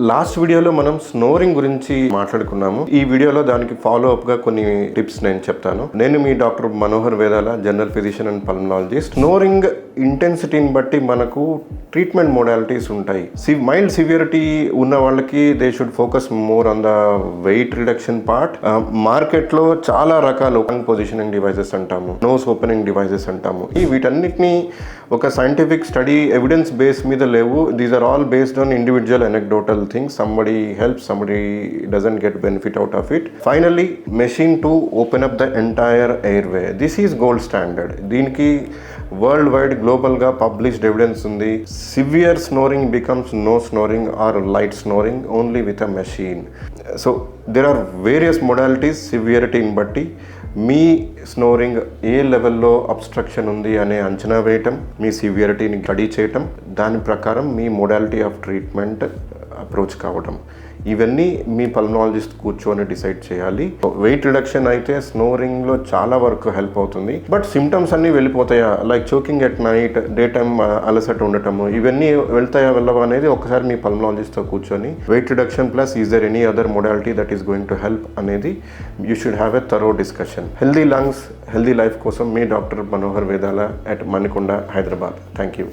Last వీడియోలో మనం snoring గురించి మాట్లాడుకున్నాము. ఈ వీడియోలో దానికి ఫాలో అప్ గా కొన్ని టిప్స్ నేను చెప్తాను. నేను మీ doctor Manohar Vedala, general physician and pulmonologist. Snoring ఇంటెన్సిటీని బట్టి మనకు ట్రీట్మెంట్ మోడాలిటీస్ ఉంటాయి. మైల్డ్ సివియరిటీ ఉన్న వాళ్ళకి they should focus more on the weight reduction part. మార్కెట్లో చాలా రకాలు పొజిషనింగ్ డివైజెస్ అంటాము, నోస్ ఓపెనింగ్ డివైజెస్ అంటాము. వీటన్నిటిని ఒక సైంటిఫిక్ స్టడీ ఎవిడెన్స్ బేస్ మీద లేవు. These are all based on individual anecdotal things. Somebody helps, somebody doesn't get benefit out of it. Finally, machine to open up the entire airway. This is gold standard. దీనికి world wide గ్లోబల్గా published evidence ఉంది. Severe snoring becomes no snoring or light snoring only with a machine. So there are various modalities సివియరిటీని బట్టి మీ snoring ఏ లెవెల్లో abstraction ఉంది అనే అంచనా వేయటం, మీ సివియరిటీని స్టడీ చేయటం, దాని ప్రకారం మీ మోడాలిటీ ఆఫ్ ట్రీట్మెంట్ అప్రోచ్ కావడం, ఇవన్నీ మీ పల్మనాలజిస్ట్ కూర్చొని డిసైడ్ చేయాలి. వెయిట్ రిడక్షన్ అయితే స్నోరింగ్లో చాలా వరకు హెల్ప్ అవుతుంది. బట్ సిమ్టమ్స్ అన్నీ వెళ్ళిపోతాయా, like choking at night, day time అలసట ఉండటము, ఇవన్నీ వెళ్తాయా వెళ్ళవా అనేది ఒకసారి మీ పల్మనాలజిస్ట్తో కూర్చొని weight reduction plus is there any other modality that is going to help అనేది you should have a thorough discussion. Healthy lungs, healthy life కోసం మీ doctor Manohar Vedala at Manikonda, Hyderabad. Thank you.